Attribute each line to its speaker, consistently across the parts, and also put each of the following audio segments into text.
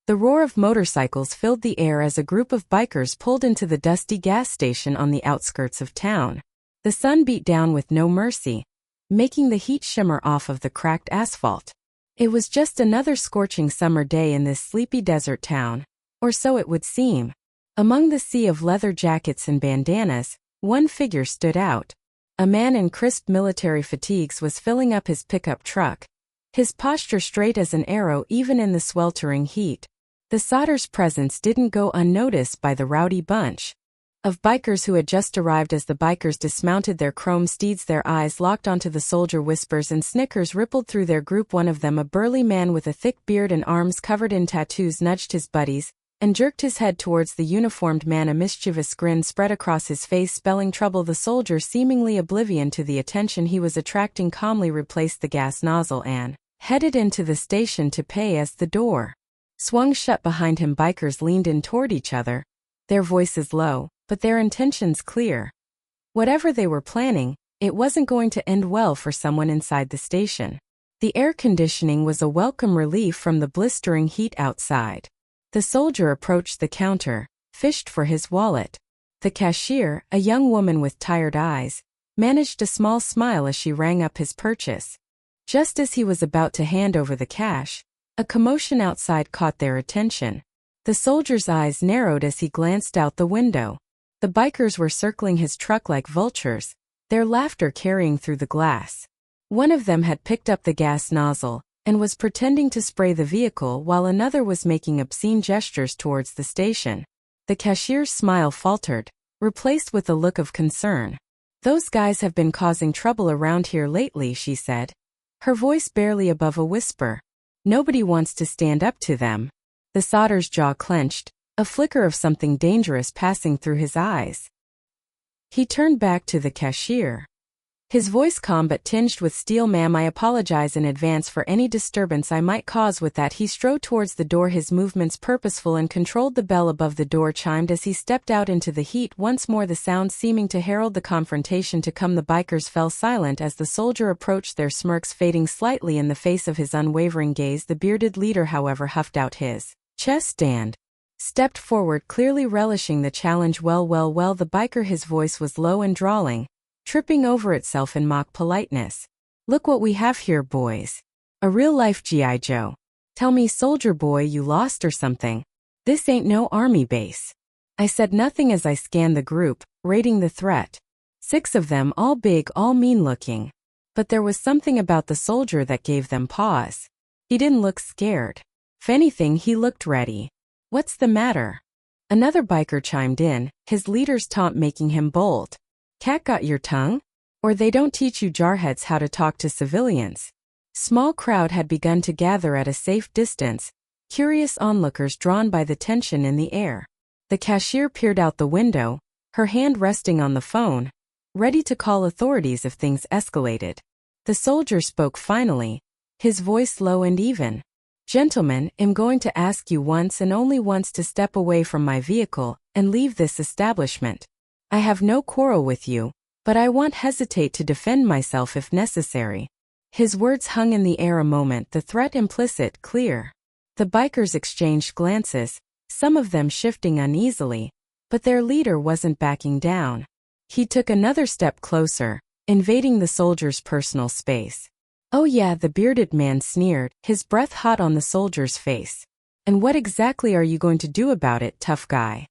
Speaker 1: The roar of motorcycles filled the air as a group of bikers pulled into the dusty gas station on the outskirts of town. The sun beat down with no mercy, making the heat shimmer off of the cracked asphalt. It was just another scorching summer day in this sleepy desert town, or so it would seem. Among the sea of leather jackets and bandanas, one figure stood out. A man in crisp military fatigues was filling up his pickup truck, his posture straight as an arrow even in the sweltering heat. The Sodder's presence didn't go unnoticed by the rowdy bunch of bikers who had just arrived. As the bikers dismounted their chrome steeds, their eyes locked onto the soldier. Whispers and snickers rippled through their group. One of them, a burly man with a thick beard and arms covered in tattoos, nudged his buddies and jerked his head towards the uniformed man. A mischievous grin spread across his face, spelling trouble. The soldier, seemingly oblivion to the attention he was attracting, calmly replaced the gas nozzle and headed into the station to pay. As the door swung shut behind him, bikers leaned in toward each other, their voices low, but their intentions clear. Whatever they were planning, it wasn't going to end well for someone inside the station. The air conditioning was a welcome relief from the blistering heat outside. The soldier approached the counter, fished for his wallet. The cashier, a young woman with tired eyes, managed a small smile as she rang up his purchase. Just as he was about to hand over the cash, a commotion outside caught their attention. The soldier's eyes narrowed as he glanced out the window. The bikers were circling his truck like vultures, their laughter carrying through the glass. One of them had picked up the gas nozzle and was pretending to spray the vehicle, while another was making obscene gestures towards the station. The cashier's smile faltered, replaced with a look of concern. "Those guys have been causing trouble around here lately," she said, her voice barely above a whisper. "Nobody wants to stand up to them." The Sodder's jaw clenched, a flicker of something dangerous passing through his eyes. He turned back to the cashier, his voice calm but tinged with steel. "Ma'am, I apologize in advance for any disturbance I might cause." With that, he strode towards the door, his movements purposeful and controlled. The bell above the door chimed as he stepped out into the heat, once more the sound seeming to herald the confrontation to come. The bikers fell silent as the soldier approached, their smirks fading slightly in the face of his unwavering gaze. The bearded leader, however, huffed out his chest and stepped forward, clearly relishing the challenge. Well, the biker, his voice was low and drawling, tripping over itself in mock politeness. "Look what we have here, boys. A real-life G.I. Joe. Tell me, soldier boy, you lost or something? This ain't no army base." I said nothing as I scanned the group, rating the threat. 6 of them, all big, all mean-looking. But there was something about the soldier that gave them pause. He didn't look scared. If anything, he looked ready. "What's the matter?" Another biker chimed in, his leader's taunt making him bold. "Cat got your tongue? Or they don't teach you jarheads how to talk to civilians." Small crowd had begun to gather at a safe distance, curious onlookers drawn by the tension in the air. The cashier peered out the window, her hand resting on the phone, ready to call authorities if things escalated. The soldier spoke finally, his voice low and even. "Gentlemen, I'm going to ask you once and only once to step away from my vehicle and leave this establishment. I have no quarrel with you, but I won't hesitate to defend myself if necessary." His words hung in the air a moment, the threat implicit, clear. The bikers exchanged glances, some of them shifting uneasily, but their leader wasn't backing down. He took another step closer, invading the soldier's personal space. "Oh yeah," the bearded man sneered, his breath hot on the soldier's face. "And what exactly are you going to do about it, tough guy?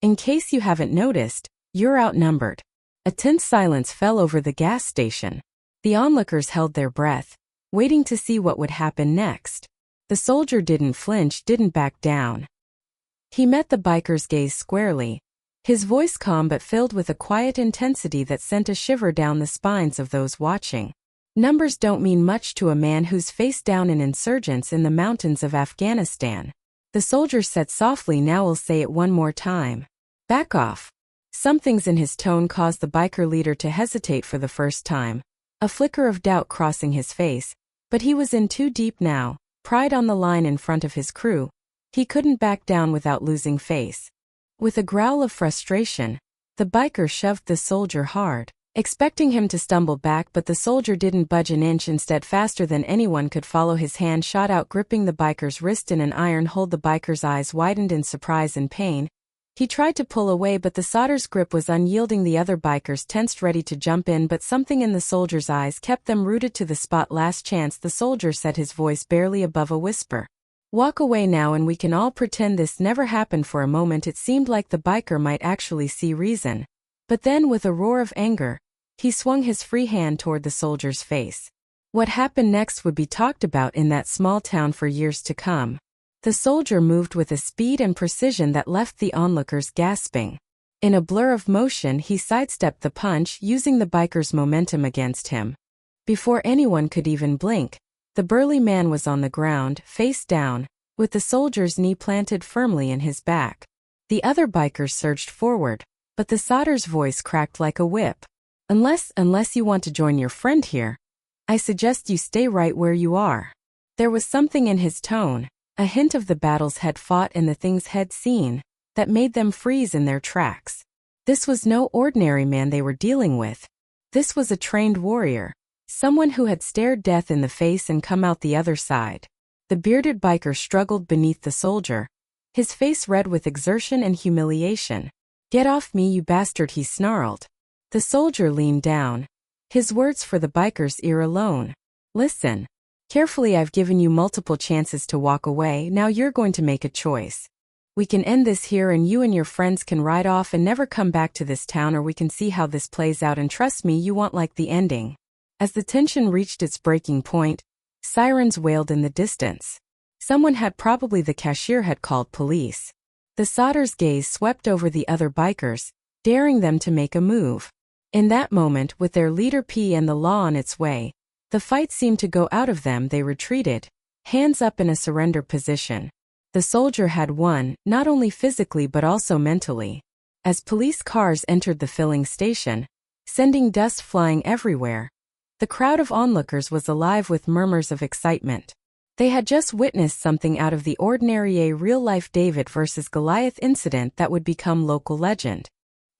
Speaker 1: In case you haven't noticed, you're outnumbered." A tense silence fell over the gas station. The onlookers held their breath, waiting to see what would happen next. The soldier didn't flinch, didn't back down. He met the biker's gaze squarely, his voice calm but filled with a quiet intensity that sent a shiver down the spines of those watching. "Numbers don't mean much to a man who's faced down in insurgents in the mountains of Afghanistan." The soldier said softly, "Now I'll say it one more time. Back off." Something's in his tone caused the biker leader to hesitate for the first time, a flicker of doubt crossing his face, but he was in too deep now, pride on the line in front of his crew. He couldn't back down without losing face. With a growl of frustration, the biker shoved the soldier hard. expecting him to stumble back, but the soldier didn't budge an inch. Instead, faster than anyone could follow, his hand shot out, gripping the biker's wrist in an iron hold. The biker's eyes widened in surprise and pain. He tried to pull away, but the solder's grip was unyielding. The other bikers tensed, ready to jump in, but something in the soldier's eyes kept them rooted to the spot. Last chance, the soldier said, his voice barely above a whisper. Walk away now and we can all pretend this never happened. For a moment it seemed like the biker might actually see reason. But then, with a roar of anger, he swung his free hand toward the soldier's face. What happened next would be talked about in that small town for years to come. The soldier moved with a speed and precision that left the onlookers gasping. In a blur of motion, he sidestepped the punch, using the biker's momentum against him. Before anyone could even blink, the burly man was on the ground, face down, with the soldier's knee planted firmly in his back. The other bikers surged forward, but the solder's voice cracked like a whip. Unless you want to join your friend here, I suggest you stay right where you are." There was something in his tone, a hint of the battles had fought and the things had seen, that made them freeze in their tracks. This was no ordinary man they were dealing with. This was a trained warrior, someone who had stared death in the face and come out the other side. The bearded biker struggled beneath the soldier, his face red with exertion and humiliation. "Get off me, you bastard," he snarled. The soldier leaned down, his words for the biker's ear alone. "Listen carefully, I've given you multiple chances to walk away, now you're going to make a choice. We can end this here and you and your friends can ride off and never come back to this town, or we can see how this plays out, and trust me, you won't like the ending." As the tension reached its breaking point, sirens wailed in the distance. Someone probably the cashier had called police. The solder's gaze swept over the other bikers, daring them to make a move. In that moment, with their leader P and the law on its way, the fight seemed to go out of them. They retreated, hands up in a surrender position. The soldier had won, not only physically but also mentally. As police cars entered the filling station, sending dust flying everywhere, the crowd of onlookers was alive with murmurs of excitement. They had just witnessed something out of the ordinary, a real-life David versus Goliath incident that would become local legend.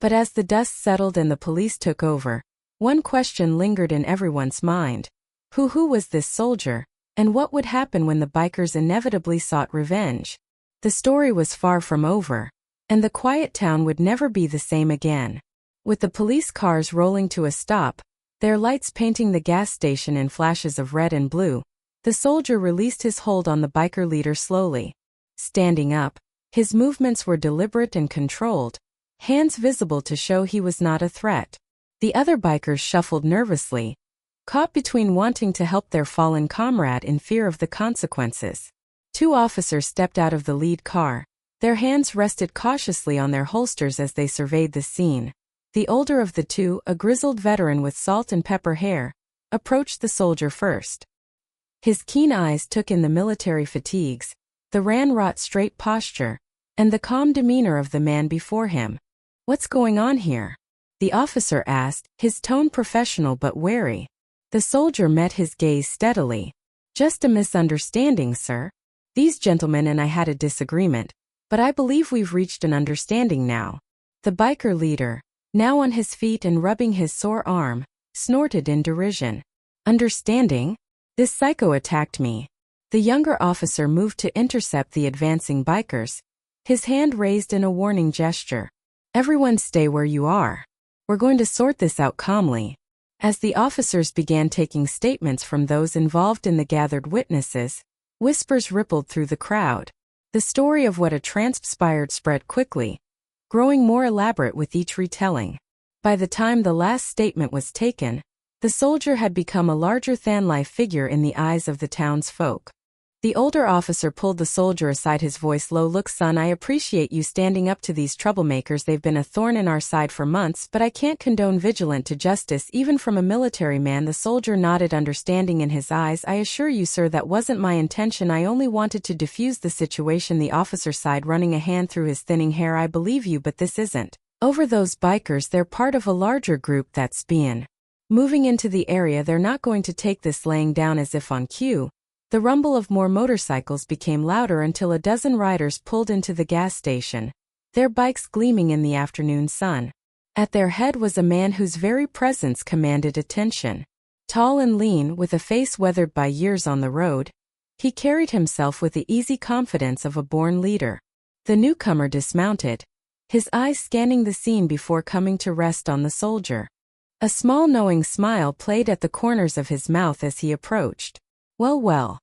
Speaker 1: But as the dust settled and the police took over, one question lingered in everyone's mind. Who was this soldier, and what would happen when the bikers inevitably sought revenge? The story was far from over, and the quiet town would never be the same again. With the police cars rolling to a stop, their lights painting the gas station in flashes of red and blue, the soldier released his hold on the biker leader slowly. Standing up, his movements were deliberate and controlled, hands visible to show he was not a threat. The other bikers shuffled nervously, caught between wanting to help their fallen comrade in fear of the consequences. Two officers stepped out of the lead car. Their hands rested cautiously on their holsters as they surveyed the scene. The older of the two, a grizzled veteran with salt and pepper hair, approached the soldier first. His keen eyes took in the military fatigues, the ran-rot straight posture, and the calm demeanor of the man before him. "What's going on here?" the officer asked, his tone professional but wary. The soldier met his gaze steadily. "Just a misunderstanding, sir. These gentlemen and I had a disagreement, but I believe we've reached an understanding now." The biker leader, now on his feet and rubbing his sore arm, snorted in derision. "Understanding? This psycho attacked me." The younger officer moved to intercept the advancing bikers, his hand raised in a warning gesture. "Everyone stay where you are. We're going to sort this out calmly." As the officers began taking statements from those involved in the gathered witnesses, whispers rippled through the crowd. The story of what had transpired spread quickly, growing more elaborate with each retelling. By the time the last statement was taken, the soldier had become a larger-than-life figure in the eyes of the townsfolk. The older officer pulled the soldier aside, his voice low. "Look, son, I appreciate you standing up to these troublemakers. They've been a thorn in our side for months, but I can't condone vigilant to justice, even from a military man." The soldier nodded, understanding in his eyes. "I assure you, sir, that wasn't my intention. I only wanted to defuse the situation." The officer sighed, running a hand through his thinning hair. "I believe you, but this isn't over those bikers. They're part of a larger group that's been moving into the area. They're not going to take this laying down as if on cue." The rumble of more motorcycles became louder until a dozen riders pulled into the gas station, their bikes gleaming in the afternoon sun. At their head was a man whose very presence commanded attention. Tall and lean, with a face weathered by years on the road, he carried himself with the easy confidence of a born leader. The newcomer dismounted, his eyes scanning the scene before coming to rest on the soldier. A small knowing smile played at the corners of his mouth as he approached. "Well, well,"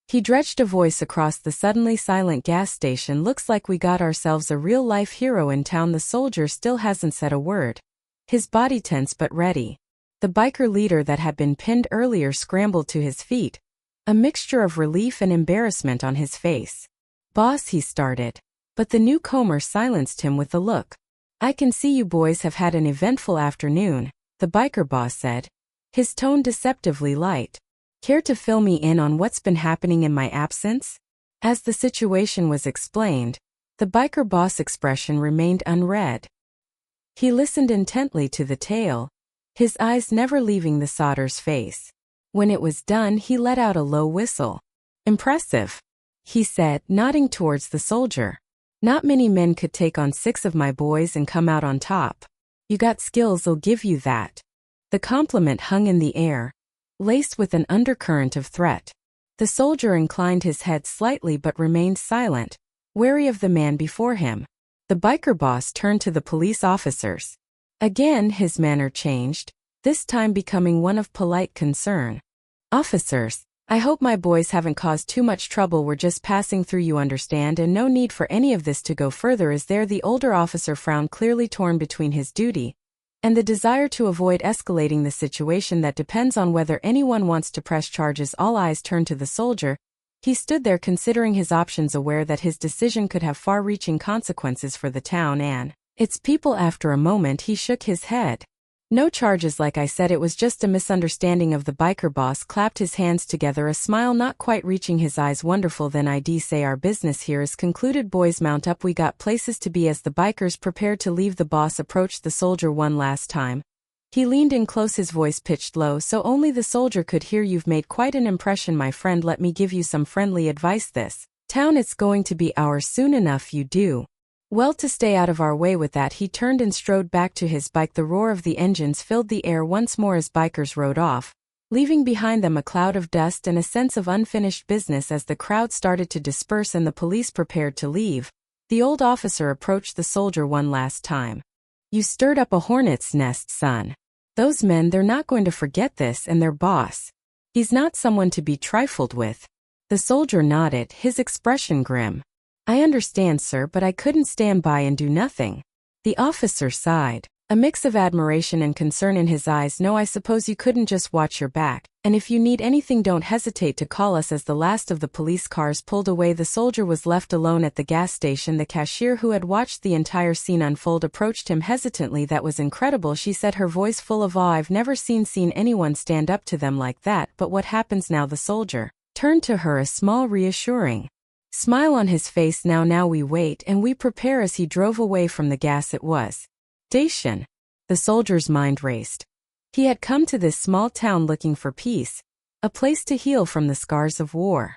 Speaker 1: he dredged a voice across the suddenly silent gas station. "Looks like we got ourselves a real-life hero in town." The soldier still hasn't said a word, his body tense but ready. The biker leader that had been pinned earlier scrambled to his feet, a mixture of relief and embarrassment on his face. "Boss," he started, but the newcomer silenced him with a look. "I can see you boys have had an eventful afternoon," the biker boss said, his tone deceptively light. "Care to fill me in on what's been happening in my absence?" As the situation was explained, the biker boss' expression remained unread. He listened intently to the tale, his eyes never leaving the solder's face. When it was done, he let out a low whistle. "Impressive," he said, nodding towards the soldier. "Not many men could take on 6 of my boys and come out on top. You got skills, I'll give you that." The compliment hung in the air, laced with an undercurrent of threat. The soldier inclined his head slightly but remained silent, wary of the man before him. The biker boss turned to the police officers. Again his manner changed, this time becoming one of polite concern. "Officers, I hope my boys haven't caused too much trouble. We're just passing through, you understand, and no need for any of this to go further, is there?" The older officer frowned, clearly torn between his duty and the desire to avoid escalating the situation that depends on whether anyone wants to press charges. All eyes turned to the soldier. He stood there considering his options, aware that his decision could have far-reaching consequences for the town and its people. After a moment he shook his head. "No charges, like I said, it was just a misunderstanding." Of the biker boss clapped his hands together, a smile not quite reaching his eyes. "Wonderful, then I'd say our business here is concluded. Boys, mount up, we got places to be." As the bikers prepared to leave, the boss approached the soldier one last time. He leaned in close, his voice pitched low so only the soldier could hear. "You've made quite an impression, my friend. Let me give you some friendly advice. This town, it's going to be ours soon enough. You do well to stay out of our way." With that, he turned and strode back to his bike. The roar of the engines filled the air once more as bikers rode off, leaving behind them a cloud of dust and a sense of unfinished business. As the crowd started to disperse and the police prepared to leave, the old officer approached the soldier one last time. "You stirred up a hornet's nest, son. Those men, they're not going to forget this, and their boss, he's not someone to be trifled with." The soldier nodded, his expression grim. "I understand, sir, but I couldn't stand by and do nothing." The officer sighed, a mix of admiration and concern in his eyes. "No, I suppose you couldn't just watch your back, and if you need anything, don't hesitate to call us." As the last of the police cars pulled away, the soldier was left alone at the gas station. The cashier, who had watched the entire scene unfold, approached him hesitantly. "That was incredible," she said, her voice full of awe. "I've never seen anyone stand up to them like that." "But what happens now?" The soldier turned to her, a small reassuring smile on his face. Now we wait and we prepare." As he drove away from the gas station, the soldier's mind raced. He had come to this small town looking for peace, a place to heal from the scars of war.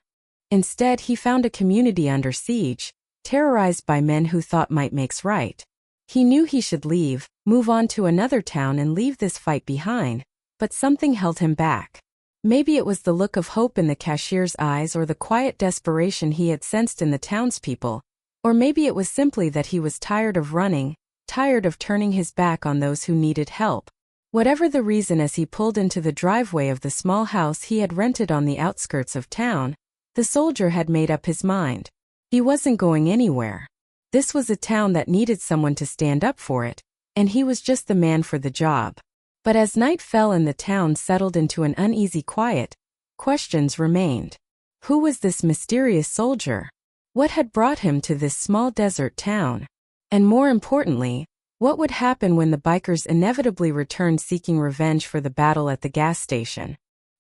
Speaker 1: Instead, he found a community under siege, terrorized by men who thought might makes right. He knew he should leave, move on to another town and leave this fight behind, but something held him back. Maybe it was the look of hope in the cashier's eyes, or the quiet desperation he had sensed in the townspeople, or maybe it was simply that he was tired of running, tired of turning his back on those who needed help. Whatever the reason, as he pulled into the driveway of the small house he had rented on the outskirts of town, the soldier had made up his mind. He wasn't going anywhere. This was a town that needed someone to stand up for it, and he was just the man for the job. But as night fell and the town settled into an uneasy quiet, questions remained. Who was this mysterious soldier? What had brought him to this small desert town? And more importantly, what would happen when the bikers inevitably returned seeking revenge for the battle at the gas station?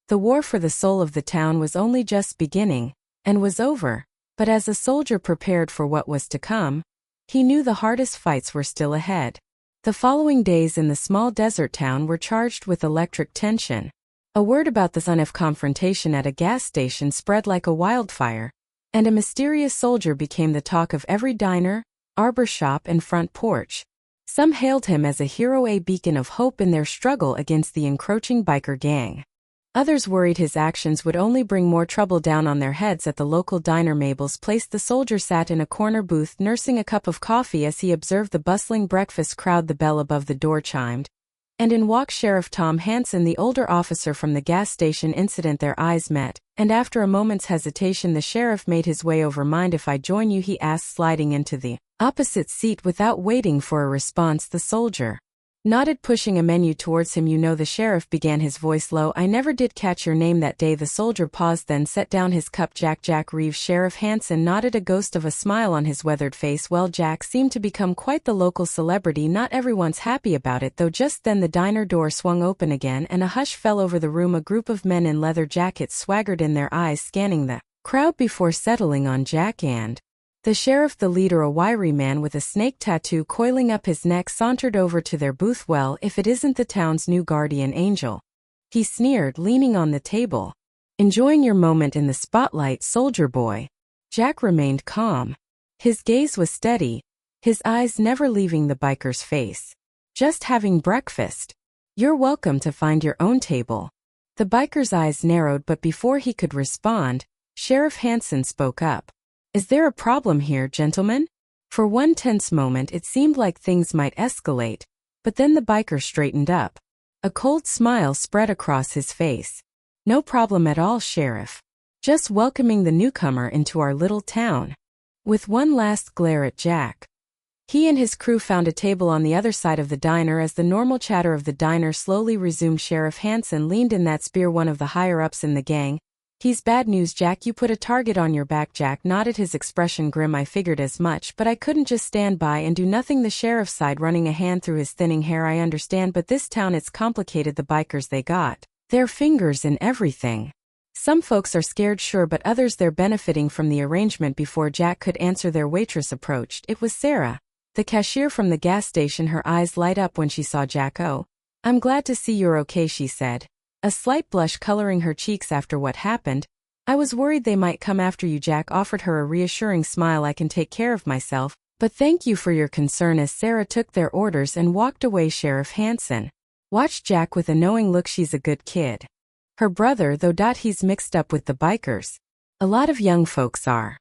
Speaker 1: The war for the soul of the town was only just beginning, and was over, but as a soldier prepared for what was to come, he knew the hardest fights were still ahead. The following days in the small desert town were charged with electric tension. A word about the son of confrontation at a gas station spread like a wildfire, and a mysterious soldier became the talk of every diner, arbor shop and front porch. Some hailed him as a hero, a beacon of hope in their struggle against the encroaching biker gang. Others worried his actions would only bring more trouble down on their heads. At the local diner Mabel's Place, the soldier sat in a corner booth nursing a cup of coffee as he observed the bustling breakfast crowd. The bell above the door chimed, and in walked Sheriff Tom Hansen, the older officer from the gas station incident. Their eyes met, and after a moment's hesitation the sheriff made his way over. "Mind if I join you?" he asked, sliding into the opposite seat without waiting for a response. The soldier nodded, pushing a menu towards him. "You know," the sheriff began, his voice low, "I never did catch your name that day." The soldier paused, then set down his cup. Jack Reeves." Sheriff Hansen nodded, a ghost of a smile on his weathered face. "Well, Jack seemed to become quite the local celebrity. Not everyone's happy about it, though." Just then the diner door swung open again and a hush fell over the room. A group of men in leather jackets swaggered in, their eyes scanning the crowd before settling on Jack and the sheriff. The leader, a wiry man with a snake tattoo coiling up his neck, sauntered over to their booth. "Well, if it isn't the town's new guardian angel," he sneered, leaning on the table. "Enjoying your moment in the spotlight, soldier boy?" Jack remained calm. His gaze was steady, his eyes never leaving the biker's face. "Just having breakfast. You're welcome to find your own table." The biker's eyes narrowed, but before he could respond, Sheriff Hansen spoke up. "Is there a problem here, gentlemen?" For one tense moment it seemed like things might escalate, but then the biker straightened up. A cold smile spread across his face. "No problem at all, Sheriff. Just welcoming the newcomer into our little town." With one last glare at Jack, he and his crew found a table on the other side of the diner. As the normal chatter of the diner slowly resumed, Sheriff Hansen leaned in. "That spear one of the higher-ups in the gang. He's bad news, Jack. You put a target on your back." Jack nodded, his expression grim. "I figured as much, but I couldn't just stand by and do nothing." The sheriff sighed, running a hand through his thinning hair. "I understand, but this town, it's complicated. The bikers, they got their fingers in everything. Some folks are scared, sure, but others, they're benefiting from the arrangement." Before Jack could answer, their waitress approached. It was Sarah, the cashier from the gas station. Her eyes light up when she saw Jack. "Oh, I'm glad to see you're okay," she said, a slight blush coloring her cheeks. "After what happened, I was worried they might come after you." Jack offered her a reassuring smile. "I can take care of myself, but thank you for your concern." As Sarah took their orders and walked away, Sheriff Hansen watched Jack with a knowing look. "She's a good kid. Her brother, though, he's mixed up with the bikers. A lot of young folks are.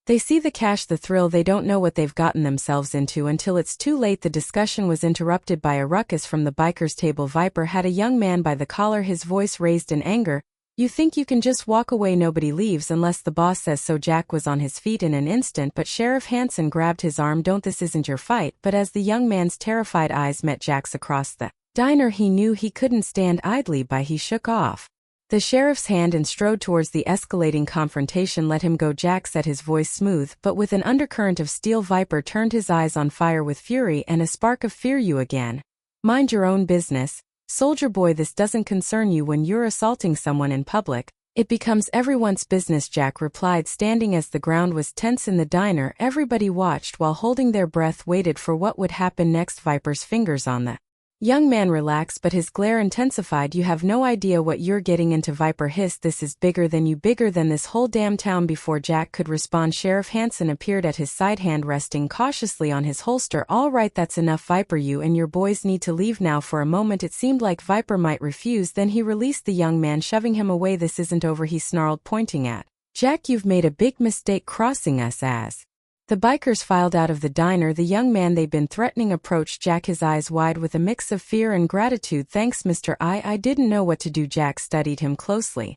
Speaker 1: They see the cash, the thrill. They don't know what they've gotten themselves into until it's too late." The discussion was interrupted by a ruckus from the bikers' table. Viper had a young man by the collar, his voice raised in anger. "You think you can just walk away? Nobody leaves unless the boss says so." Jack was on his feet in an instant, but Sheriff Hansen grabbed his arm. "Don't, this isn't your fight." But as the young man's terrified eyes met Jack's across the diner, he knew he couldn't stand idly by. He shook off the sheriff's hand and strode towards the escalating confrontation. "Let him go." Jack said, his voice smooth, but with an undercurrent of steel. Viper turned, his eyes on fire with fury and a spark of fear. "You again? Mind your own business, soldier boy. This doesn't concern you. When you're assaulting someone in public, it becomes everyone's business," Jack replied, standing as the ground was tense in the diner. Everybody watched while holding their breath, waited for what would happen next. Viper's fingers on the young man relaxed, but his glare intensified. "You have no idea what you're getting into," Viper hissed. "This is bigger than you, bigger than this whole damn town." Before Jack could respond, Sheriff Hansen appeared at his side, hand resting cautiously on his holster. "All right, that's enough, Viper. You and your boys need to leave now." For a moment it seemed like Viper might refuse, then he released the young man, shoving him away. "This isn't over," he snarled, pointing at Jack. "You've made a big mistake crossing us." As the bikers filed out of the diner, the young man they'd been threatening approached Jack, his eyes wide with a mix of fear and gratitude. "Thanks, Mr. I didn't know what to do." Jack studied him closely.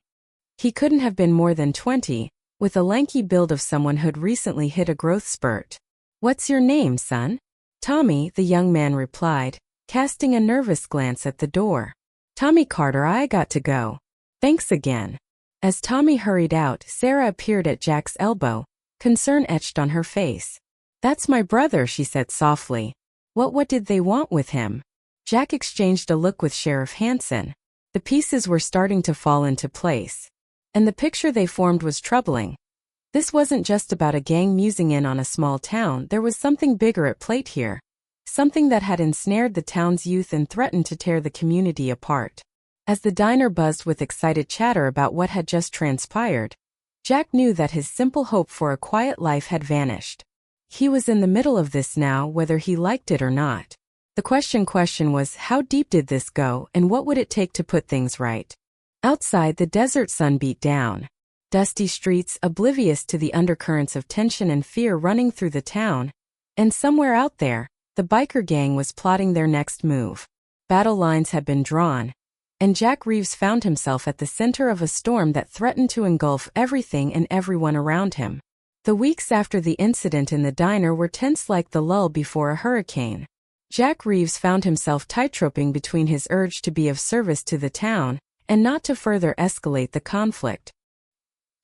Speaker 1: He couldn't have been more than 20, with a lanky build of someone who'd recently hit a growth spurt. "What's your name, son?" "Tommy," the young man replied, casting a nervous glance at the door. "Tommy Carter, I got to go. Thanks again." As Tommy hurried out, Sarah appeared at Jack's elbow, concern etched on her face. "That's my brother," she said softly. What did they want with him?" Jack exchanged a look with Sheriff Hansen. The pieces were starting to fall into place, and the picture they formed was troubling. This wasn't just about a gang musing in on a small town. There was something bigger at play here. Something that had ensnared the town's youth and threatened to tear the community apart. As the diner buzzed with excited chatter about what had just transpired, Jack knew that his simple hope for a quiet life had vanished. He was in the middle of this now, whether he liked it or not. The question was, how deep did this go, and what would it take to put things right? Outside, the desert sun beat down. Dusty streets, oblivious to the undercurrents of tension and fear running through the town. And somewhere out there, the biker gang was plotting their next move. Battle lines had been drawn, and Jack Reeves found himself at the center of a storm that threatened to engulf everything and everyone around him. The weeks after the incident in the diner were tense like the lull before a hurricane. Jack Reeves found himself tightroping between his urge to be of service to the town and not to further escalate the conflict.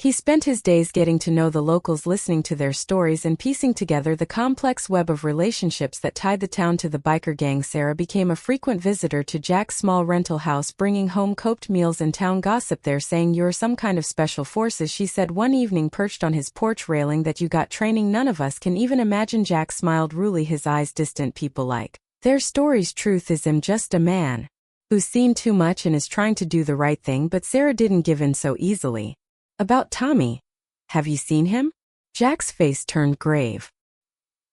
Speaker 1: He spent his days getting to know the locals, listening to their stories and piecing together the complex web of relationships that tied the town to the biker gang. Sarah became a frequent visitor to Jack's small rental house, bringing home cooked meals and town gossip. "They're saying you're some kind of special forces," she said one evening, perched on his porch railing. "That you got training none of us can even imagine." Jack smiled ruefully, his eyes distant. "People like their stories. Truth is, I'm just a man who's seen too much and is trying to do the right thing." But Sarah didn't give in so easily. "About Tommy. Have you seen him?" Jack's face turned grave.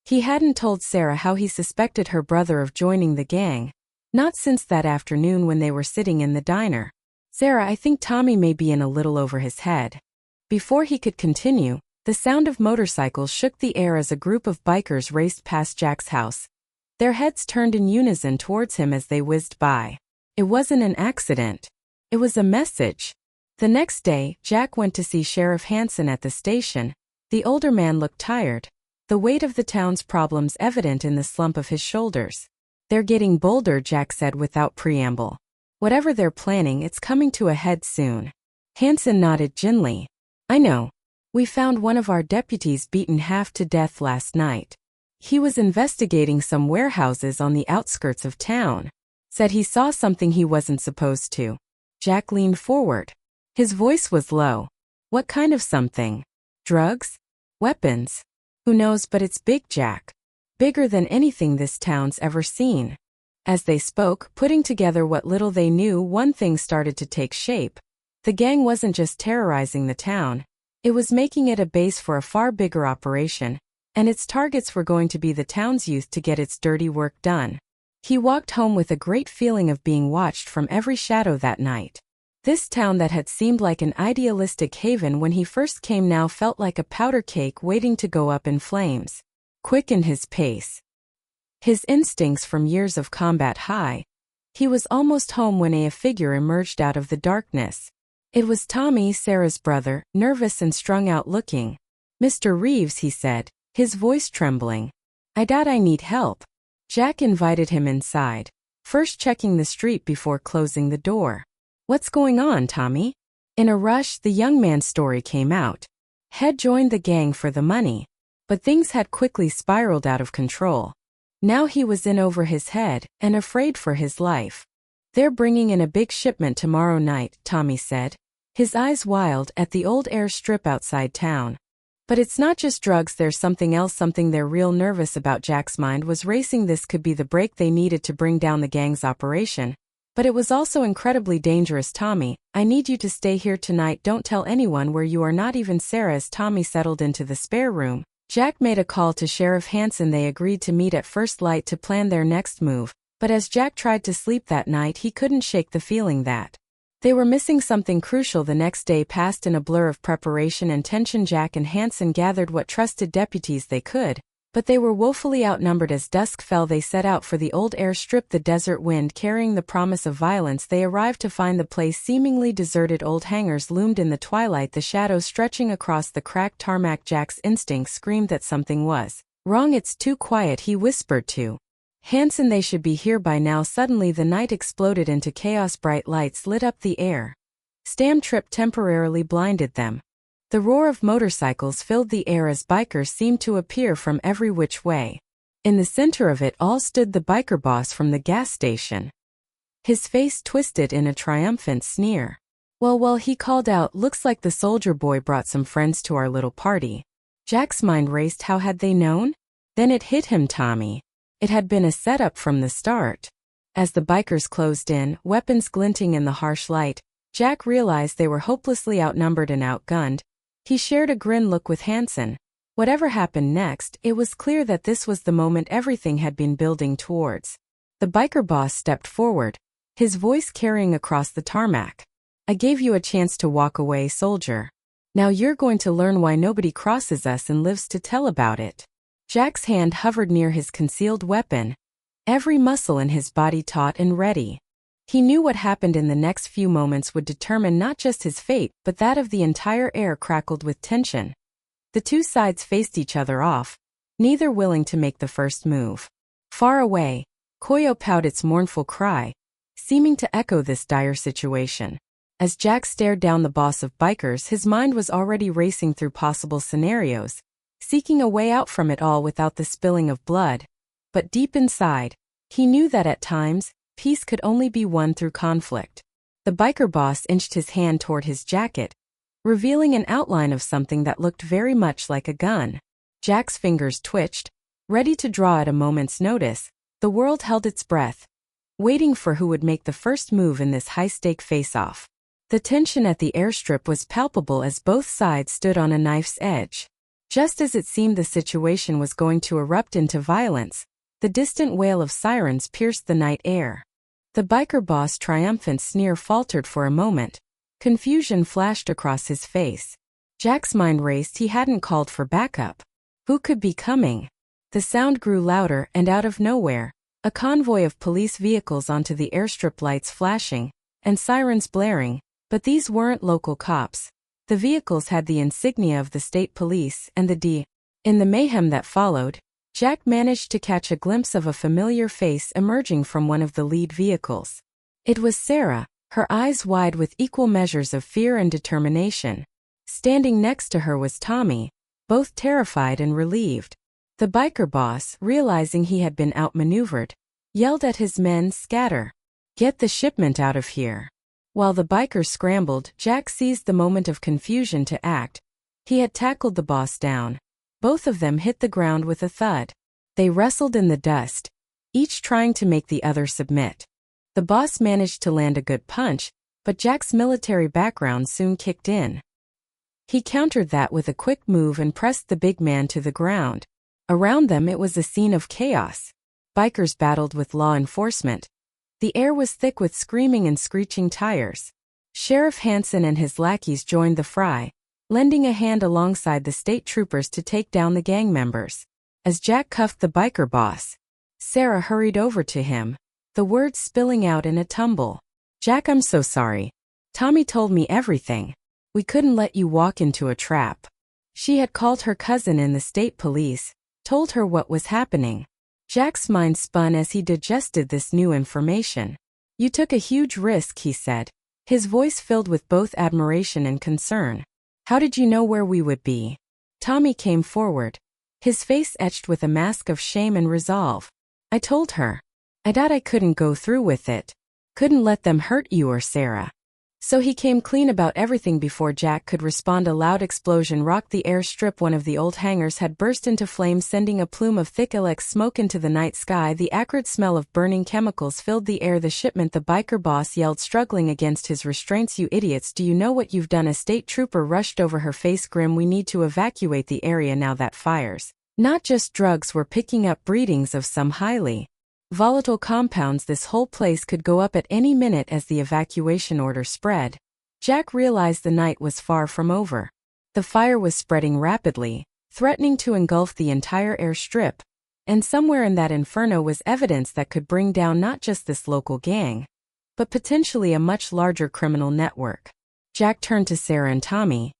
Speaker 1: He hadn't told Sarah how he suspected her brother of joining the gang, not since that afternoon when they were sitting in the diner. "Sarah, I think Tommy may be in a little over his head." Before he could continue, the sound of motorcycles shook the air as a group of bikers raced past Jack's house. Their heads turned in unison towards him as they whizzed by. It wasn't an accident. It was a message. The next day, Jack went to see Sheriff Hansen at the station. The older man looked tired, the weight of the town's problems evident in the slump of his shoulders. "They're getting bolder," Jack said without preamble. "Whatever they're planning, it's coming to a head soon." Hansen nodded gently. "I know. We found one of our deputies beaten half to death last night. He was investigating some warehouses on the outskirts of town. Said he saw something he wasn't supposed to." Jack leaned forward. His voice was low. "What kind of something? Drugs? Weapons? Who knows, but it's big, Jack. Bigger than anything this town's ever seen." As they spoke, putting together what little they knew, one thing started to take shape. The gang wasn't just terrorizing the town. It was making it a base for a far bigger operation, and its targets were going to be the town's youth to get its dirty work done. He walked home with a great feeling of being watched from every shadow that night. This town that had seemed like an idealistic haven when he first came now felt like a powder cake waiting to go up in flames. Quickened his pace. His instincts from years of combat high. He was almost home when a figure emerged out of the darkness. It was Tommy, Sarah's brother, nervous and strung out looking. "Mr. Reeves," he said, his voice trembling. "I doubt I need help." Jack invited him inside, first checking the street before closing the door. "What's going on, Tommy?" In a rush, the young man's story came out. Had joined the gang for the money, but things had quickly spiraled out of control. Now he was in over his head and afraid for his life. "They're bringing in a big shipment tomorrow night," Tommy said, his eyes wild, "at the old Airstrip outside town. But it's not just drugs, there's something else, something they're real nervous about." Jack's mind was racing. This could be the break they needed to bring down the gang's operation. But it was also incredibly dangerous. "Tommy, I need you to stay here tonight. Don't tell anyone where you are, not even Sarah." As Tommy settled into the spare room, Jack made a call to Sheriff Hansen. They agreed to meet at first light to plan their next move, but as Jack tried to sleep that night, he couldn't shake the feeling that they were missing something crucial. The next day passed in a blur of preparation and tension. Jack and Hansen gathered what trusted deputies they could, but they were woefully outnumbered. As dusk fell, they set out for the old Airstrip, the desert wind carrying the promise of violence. They arrived to find the place seemingly deserted. Old hangars loomed in the twilight, the shadows stretching across the cracked tarmac. Jack's instincts screamed that something was wrong. "It's too quiet," he whispered to Hansen. "They should be here by now." Suddenly the night exploded into chaos. Bright lights lit up the air. Stam trip temporarily blinded them. The roar of motorcycles filled the air as bikers seemed to appear from every which way. In the center of it all stood the biker boss from the gas station. His face twisted in a triumphant sneer. Well, he called out, "Looks like the soldier boy brought some friends to our little party." Jack's mind raced. How had they known? Then it hit him, Tommy. It had been a setup from the start. As the bikers closed in, weapons glinting in the harsh light, Jack realized they were hopelessly outnumbered and outgunned. He shared a grin look with Hansen. Whatever happened next, it was clear that this was the moment everything had been building towards. The biker boss stepped forward, his voice carrying across the tarmac. "I gave you a chance to walk away, soldier. Now you're going to learn why nobody crosses us and lives to tell about it." Jack's hand hovered near his concealed weapon, every muscle in his body taut and ready. He knew what happened in the next few moments would determine not just his fate but that of the entire air crackled with tension. The two sides faced each other off, neither willing to make the first move. Far away, Koyopowed its mournful cry, seeming to echo this dire situation. As Jack stared down the boss of bikers, his mind was already racing through possible scenarios, seeking a way out from it all without the spilling of blood. But deep inside, he knew that at times, peace could only be won through conflict. The biker boss inched his hand toward his jacket, revealing an outline of something that looked very much like a gun. Jack's fingers twitched, ready to draw at a moment's notice. The world held its breath, waiting for who would make the first move in this high-stake face-off. The tension at the airstrip was palpable as both sides stood on a knife's edge. Just as it seemed the situation was going to erupt into violence, the distant wail of sirens pierced the night air. The biker boss' triumphant sneer faltered for a moment. Confusion flashed across his face. Jack's mind raced. He hadn't called for backup. Who could be coming? The sound grew louder, and out of nowhere, a convoy of police vehicles onto the airstrip, lights flashing and sirens blaring. But these weren't local cops. The vehicles had the insignia of the state police and the D. In the mayhem that followed, Jack managed to catch a glimpse of a familiar face emerging from one of the lead vehicles. It was Sarah, her eyes wide with equal measures of fear and determination. Standing next to her was Tommy, both terrified and relieved. The biker boss, realizing he had been outmaneuvered, yelled at his men, "Scatter! Get the shipment out of here!" While the bikers scrambled, Jack seized the moment of confusion to act. He had tackled the boss down. Both of them hit the ground with a thud. They wrestled in the dust, each trying to make the other submit. The boss managed to land a good punch, but Jack's military background soon kicked in. He countered that with a quick move and pressed the big man to the ground. Around them it was a scene of chaos. Bikers battled with law enforcement. The air was thick with screaming and screeching tires. Sheriff Hansen and his lackeys joined the fray, lending a hand alongside the state troopers to take down the gang members. As Jack cuffed the biker boss, Sarah hurried over to him, the words spilling out in a tumble. "Jack, I'm so sorry. Tommy told me everything. We couldn't let you walk into a trap." She had called her cousin in the state police, told her what was happening. Jack's mind spun as he digested this new information. "You took a huge risk," he said, his voice filled with both admiration and concern. "How did you know where we would be?" Tommy came forward, his face etched with a mask of shame and resolve. "I told her. I thought I couldn't go through with it. Couldn't let them hurt you or Sarah." So he came clean about everything. Before Jack could respond, a loud explosion rocked the airstrip. One of the old hangars had burst into flames, sending a plume of thick ilex smoke into the night sky. The acrid smell of burning chemicals filled the air. "The shipment!" the biker boss yelled, struggling against his restraints. "You idiots, do you know what you've done?" A state trooper rushed over, her face grim. "We need to evacuate the area now." That fires, not just drugs, were picking up breedings of some highly volatile compounds. This whole place could go up at any minute. As the evacuation order spread, Jack realized the night was far from over. The fire was spreading rapidly, threatening to engulf the entire airstrip, and somewhere in that inferno was evidence that could bring down not just this local gang, but potentially a much larger criminal network. Jack turned to Sarah and Tommy.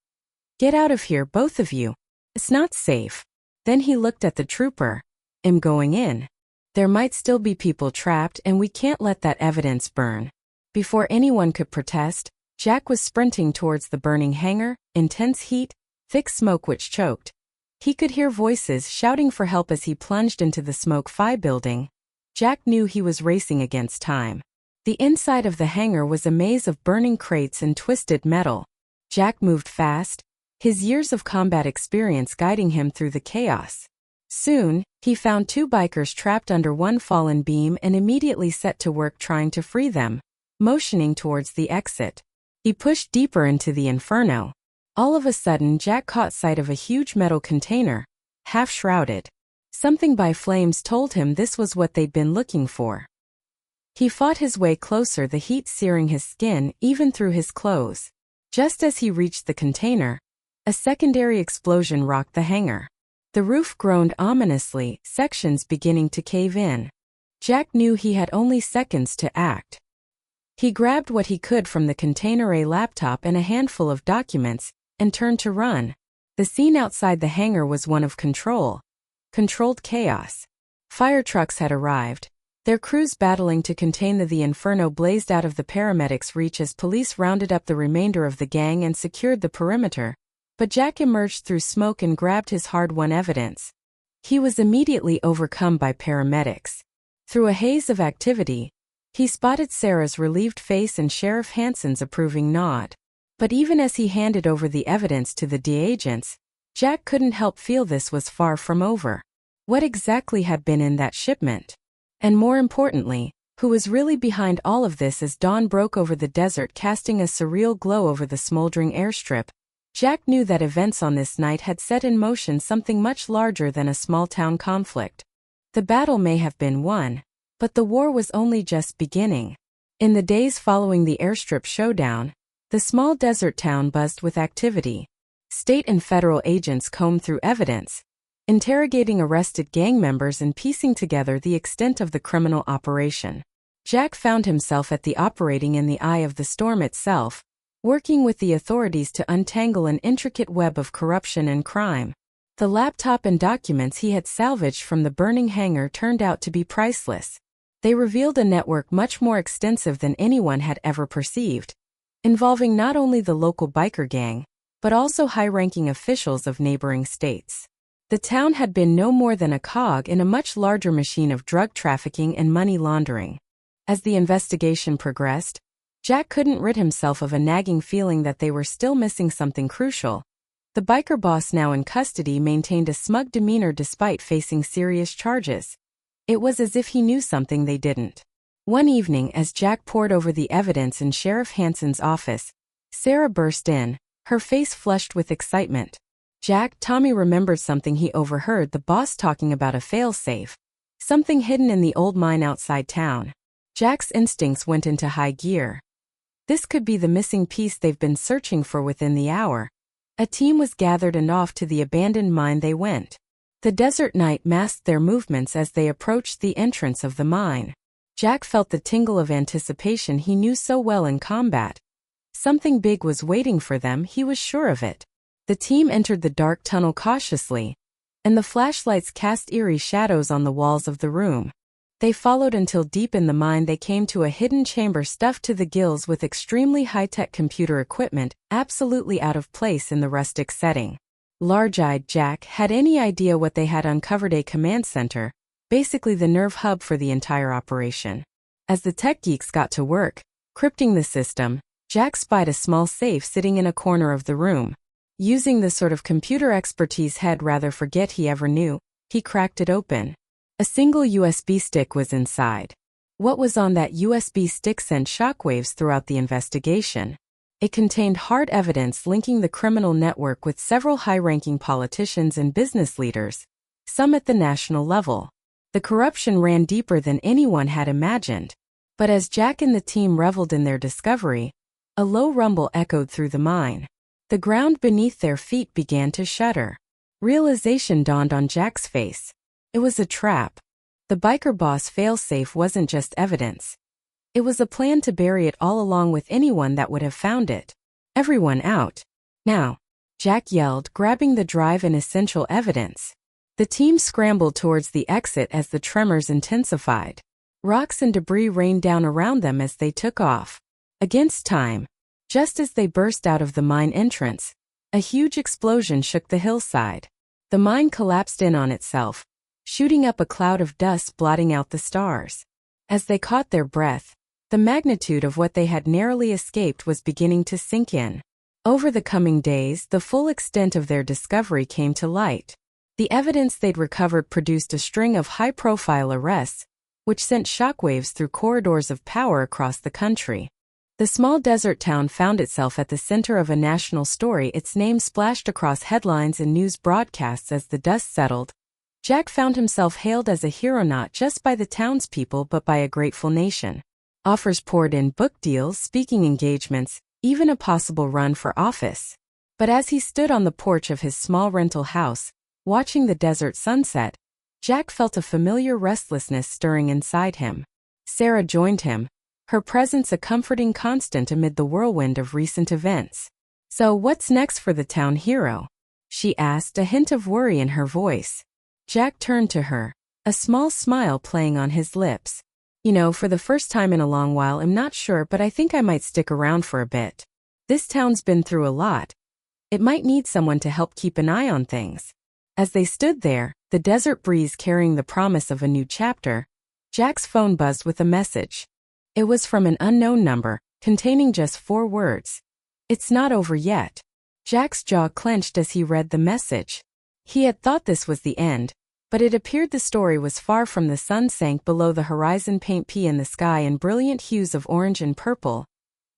Speaker 1: "Get out of here, both of you. It's not safe." Then he looked at the trooper. "I'm going in. There might still be people trapped, and we can't let that evidence burn." Before anyone could protest, Jack was sprinting towards the burning hangar, intense heat, thick smoke which choked. He could hear voices shouting for help as he plunged into the smoke-filled building. Jack knew he was racing against time. The inside of the hangar was a maze of burning crates and twisted metal. Jack moved fast, his years of combat experience guiding him through the chaos. Soon, he found two bikers trapped under one fallen beam and immediately set to work trying to free them, motioning towards the exit. He pushed deeper into the inferno. All of a sudden, Jack caught sight of a huge metal container, half shrouded. Something by flames told him this was what they'd been looking for. He fought his way closer, the heat searing his skin even through his clothes. Just as he reached the container, a secondary explosion rocked the hangar. The roof groaned ominously, sections beginning to cave in. Jack knew he had only seconds to act. He grabbed what he could from the container, a laptop and a handful of documents, and turned to run. The scene outside the hangar was one of controlled chaos. Fire trucks had arrived, their crews battling to contain the inferno blazed out of the paramedics' reach as police rounded up the remainder of the gang and secured the perimeter. But Jack emerged through smoke and grabbed his hard-won evidence. He was immediately overcome by paramedics. Through a haze of activity, he spotted Sarah's relieved face and Sheriff Hanson's approving nod. But even as he handed over the evidence to the DEA agents, Jack couldn't help feel this was far from over. What exactly had been in that shipment? And more importantly, who was really behind all of this? As dawn broke over the desert, casting a surreal glow over the smoldering airstrip, Jack knew that events on this night had set in motion something much larger than a small-town conflict. The battle may have been won, but the war was only just beginning. In the days following the airstrip showdown, the small desert town buzzed with activity. State and federal agents combed through evidence, interrogating arrested gang members and piecing together the extent of the criminal operation. Jack found himself at the operating in the eye of the storm itself, working with the authorities to untangle an intricate web of corruption and crime. The laptop and documents he had salvaged from the burning hangar turned out to be priceless. They revealed a network much more extensive than anyone had ever perceived, involving not only the local biker gang, but also high-ranking officials of neighboring states. The town had been no more than a cog in a much larger machine of drug trafficking and money laundering. As the investigation progressed, Jack couldn't rid himself of a nagging feeling that they were still missing something crucial. The biker boss, now in custody, maintained a smug demeanor despite facing serious charges. It was as if he knew something they didn't. One evening, as Jack pored over the evidence in Sheriff Hanson's office, Sarah burst in, her face flushed with excitement. Jack, Tommy remembered something he overheard the boss talking about, a failsafe. Something hidden in the old mine outside town. Jack's instincts went into high gear. This could be the missing piece they've been searching for. Within the hour, a team was gathered and off to the abandoned mine they went. The desert night masked their movements as they approached the entrance of the mine. Jack felt the tingle of anticipation he knew so well in combat. Something big was waiting for them, he was sure of it. The team entered the dark tunnel cautiously, and the flashlights cast eerie shadows on the walls of the room. They followed until deep in the mine they came to a hidden chamber stuffed to the gills with extremely high-tech computer equipment, absolutely out of place in the rustic setting. Large-eyed Jack had any idea what they had uncovered: a command center, basically the nerve hub for the entire operation. As the tech geeks got to work, crypting the system, Jack spied a small safe sitting in a corner of the room. Using the sort of computer expertise he'd rather forget he ever knew, he cracked it open. A single USB stick was inside. What was on that USB stick sent shockwaves throughout the investigation. It contained hard evidence linking the criminal network with several high-ranking politicians and business leaders, some at the national level. The corruption ran deeper than anyone had imagined. But as Jack and the team reveled in their discovery, a low rumble echoed through the mine. The ground beneath their feet began to shudder. Realization dawned on Jack's face. It was a trap. The biker boss failsafe wasn't just evidence. It was a plan to bury it all along with anyone that would have found it. Everyone out. Now, Jack yelled, grabbing the drive and essential evidence. The team scrambled towards the exit as the tremors intensified. Rocks and debris rained down around them as they took off. Against time, just as they burst out of the mine entrance, a huge explosion shook the hillside. The mine collapsed in on itself, shooting up a cloud of dust blotting out the stars. As they caught their breath, the magnitude of what they had narrowly escaped was beginning to sink in. Over the coming days, the full extent of their discovery came to light. The evidence they'd recovered produced a string of high-profile arrests, which sent shockwaves through corridors of power across the country. The small desert town found itself at the center of a national story, its name splashed across headlines and news broadcasts as the dust settled. Jack found himself hailed as a hero not just by the townspeople but by a grateful nation. Offers poured in, book deals, speaking engagements, even a possible run for office. But as he stood on the porch of his small rental house, watching the desert sunset, Jack felt a familiar restlessness stirring inside him. Sarah joined him, her presence a comforting constant amid the whirlwind of recent events. "So what's next for the town hero?" she asked, a hint of worry in her voice. Jack turned to her, a small smile playing on his lips. "You know, for the first time in a long while, I'm not sure, but I think I might stick around for a bit. This town's been through a lot. It might need someone to help keep an eye on things." As they stood there, the desert breeze carrying the promise of a new chapter, Jack's phone buzzed with a message. It was from an unknown number, containing just 4 words. "It's not over yet." Jack's jaw clenched as he read the message. He had thought this was the end, but it appeared the story was far from. The sun sank below the horizon, paint pea in the sky in brilliant hues of orange and purple.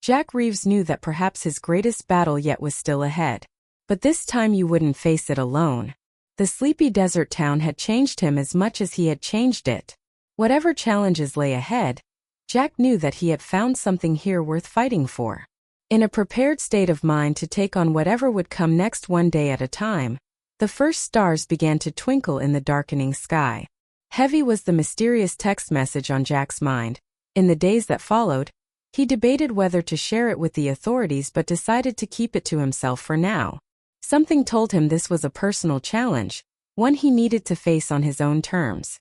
Speaker 1: Jack Reeves knew that perhaps his greatest battle yet was still ahead. But this time you wouldn't face it alone. The sleepy desert town had changed him as much as he had changed it. Whatever challenges lay ahead, Jack knew that he had found something here worth fighting for. In a prepared state of mind to take on whatever would come next, one day at a time, the first stars began to twinkle in the darkening sky. Heavy was the mysterious text message on Jack's mind. In the days that followed, he debated whether to share it with the authorities but decided to keep it to himself for now. Something told him this was a personal challenge, one he needed to face on his own terms.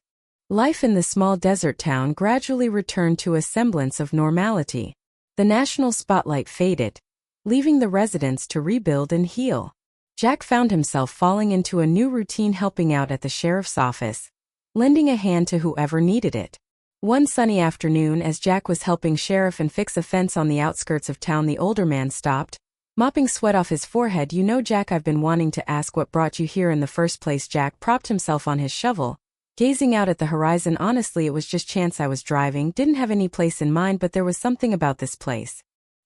Speaker 1: Life in the small desert town gradually returned to a semblance of normality. The national spotlight faded, leaving the residents to rebuild and heal. Jack found himself falling into a new routine, helping out at the sheriff's office, lending a hand to whoever needed it. One sunny afternoon, as Jack was helping sheriff and fix a fence on the outskirts of town, the older man stopped, mopping sweat off his forehead. "You know, Jack, I've been wanting to ask what brought you here in the first place." Jack propped himself on his shovel, gazing out at the horizon. "Honestly, it was just chance. I was driving, didn't have any place in mind, but there was something about this place.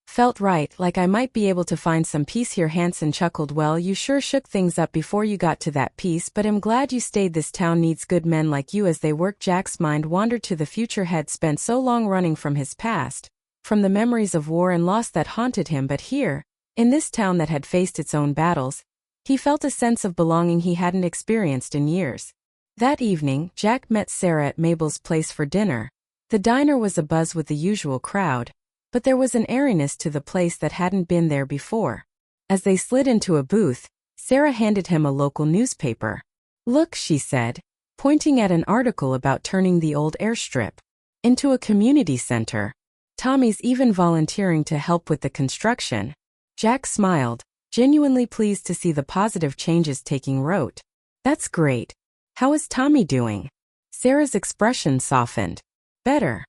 Speaker 1: Felt right, like I might be able to find some peace here." Hanson chuckled. "Well, you sure shook things up before you got to that piece, but I'm glad you stayed. This town needs good men like you." As they worked, Jack's mind wandered to the future, had spent so long running from his past, from the memories of war and loss that haunted him. But here, in this town that had faced its own battles, he felt a sense of belonging he hadn't experienced in years. That evening, Jack met Sarah at Mabel's place for dinner. The diner was abuzz with the usual crowd, but there was an airiness to the place that hadn't been there before. As they slid into a booth, Sarah handed him a local newspaper. "Look," she said, pointing at an article about turning the old Airstrip into a community center. "Tommy's even volunteering to help with the construction." Jack smiled, genuinely pleased to see the positive changes taking root. "That's great. How is Tommy doing?" Sarah's expression softened. "Better.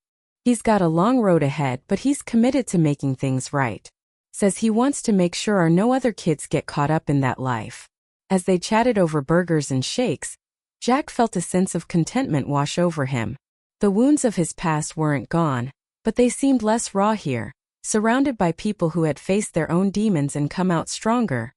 Speaker 1: He's got a long road ahead, but he's committed to making things right. Says he wants to make sure no other kids get caught up in that life." As they chatted over burgers and shakes, Jack felt a sense of contentment wash over him. The wounds of his past weren't gone, but they seemed less raw here, surrounded by people who had faced their own demons and come out stronger.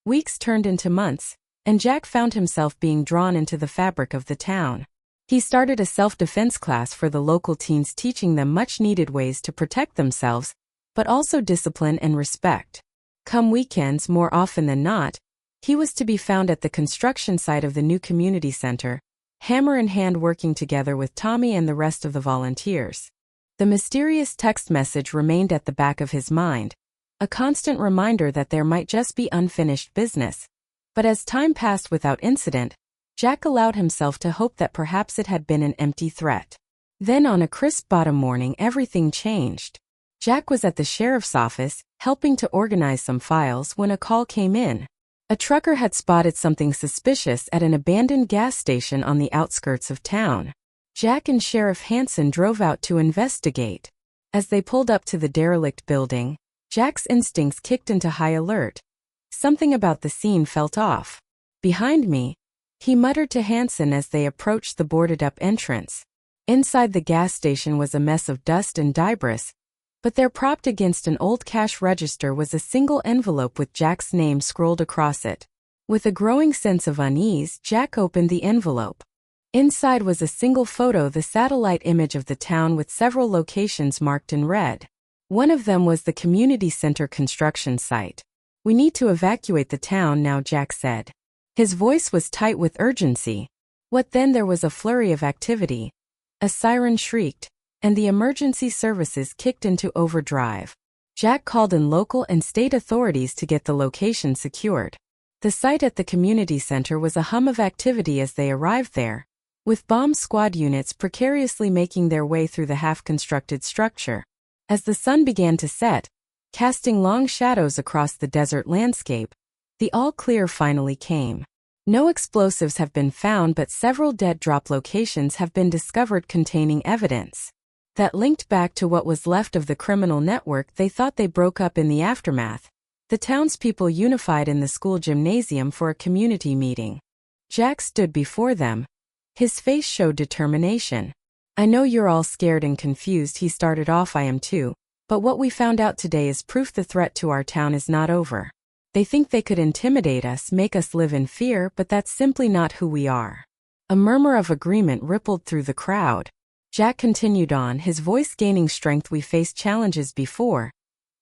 Speaker 1: Weeks turned into months, and Jack found himself being drawn into the fabric of the town. He started a self-defense class for the local teens, teaching them much-needed ways to protect themselves, but also discipline and respect. Come weekends, more often than not, he was to be found at the construction site of the new community center, hammer in hand, working together with Tommy and the rest of the volunteers. The mysterious text message remained at the back of his mind, a constant reminder that there might just be unfinished business. But as time passed without incident, Jack allowed himself to hope that perhaps it had been an empty threat. Then on a crisp autumn morning, everything changed. Jack was at the sheriff's office, helping to organize some files, when a call came in. A trucker had spotted something suspicious at an abandoned gas station on the outskirts of town. Jack and Sheriff Hanson drove out to investigate. As they pulled up to the derelict building, Jack's instincts kicked into high alert. Something about the scene felt off. "Behind me," he muttered to Hanson as they approached the boarded-up entrance. Inside the gas station was a mess of dust and debris, but there, propped against an old cash register, was a single envelope with Jack's name scrolled across it. With a growing sense of unease, Jack opened the envelope. Inside was a single photo, the satellite image of the town with several locations marked in red. One of them was the community center construction site. "We need to evacuate the town now," Jack said. His voice was tight with urgency. What then? There was a flurry of activity. A siren shrieked, and the emergency services kicked into overdrive. Jack called in local and state authorities to get the location secured. The site at the community center was a hum of activity as they arrived there, with bomb squad units precariously making their way through the half-constructed structure. As the sun began to set, casting long shadows across the desert landscape, the all-clear finally came. No explosives have been found, but several dead drop locations have been discovered containing evidence that linked back to what was left of the criminal network they thought they broke up in the aftermath. The townspeople unified in the school gymnasium for a community meeting. Jack stood before them. His face showed determination. "I know you're all scared and confused," he started off. "I am too. But what we found out today is proof the threat to our town is not over. They think they could intimidate us, make us live in fear, but that's simply not who we are." A murmur of agreement rippled through the crowd. Jack continued on, his voice gaining strength. "We faced challenges before,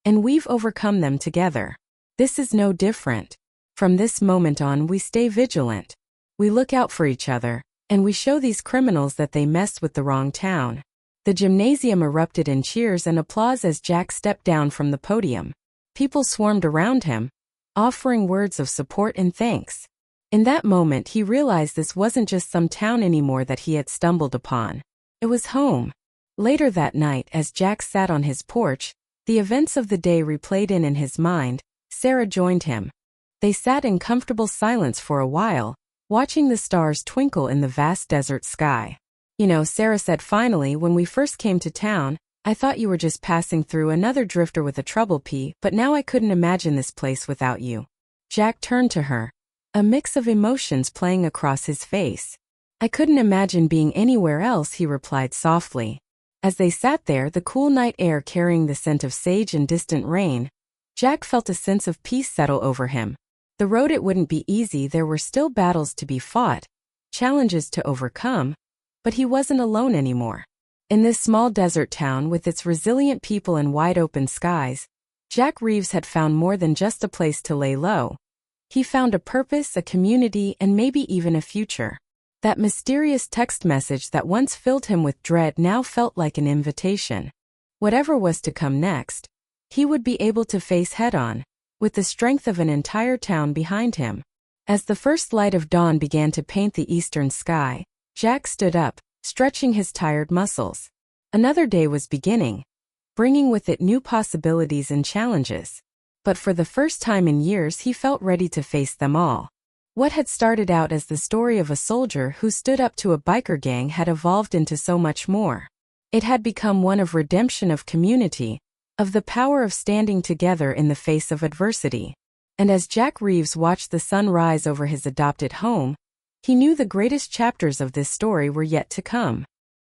Speaker 1: and we've overcome them together. This is no different. From this moment on, we stay vigilant. We look out for each other, and we show these criminals that they messed with the wrong town." The gymnasium erupted in cheers and applause as Jack stepped down from the podium. People swarmed around him, offering words of support and thanks. In that moment, he realized this wasn't just some town anymore that he had stumbled upon. It was home. Later that night, as Jack sat on his porch, the events of the day replayed in his mind, Sarah joined him. They sat in comfortable silence for a while, watching the stars twinkle in the vast desert sky. "You know," Sarah said finally, "when we first came to town, I thought you were just passing through, another drifter with a trouble pea, but now I couldn't imagine this place without you." Jack turned to her, a mix of emotions playing across his face. "I couldn't imagine being anywhere else," he replied softly. As they sat there, the cool night air carrying the scent of sage and distant rain, Jack felt a sense of peace settle over him. The road, it wouldn't be easy, there were still battles to be fought, challenges to overcome, but he wasn't alone anymore. In this small desert town with its resilient people and wide-open skies, Jack Reeves had found more than just a place to lay low. He found a purpose, a community, and maybe even a future. That mysterious text message that once filled him with dread now felt like an invitation. Whatever was to come next, he would be able to face head-on, with the strength of an entire town behind him. As the first light of dawn began to paint the eastern sky, Jack stood up, stretching his tired muscles. Another day was beginning, bringing with it new possibilities and challenges. But for the first time in years, he felt ready to face them all. What had started out as the story of a soldier who stood up to a biker gang had evolved into so much more. It had become one of redemption, of community, of the power of standing together in the face of adversity. And as Jack Reeves watched the sun rise over his adopted home, he knew the greatest chapters of this story were yet to come.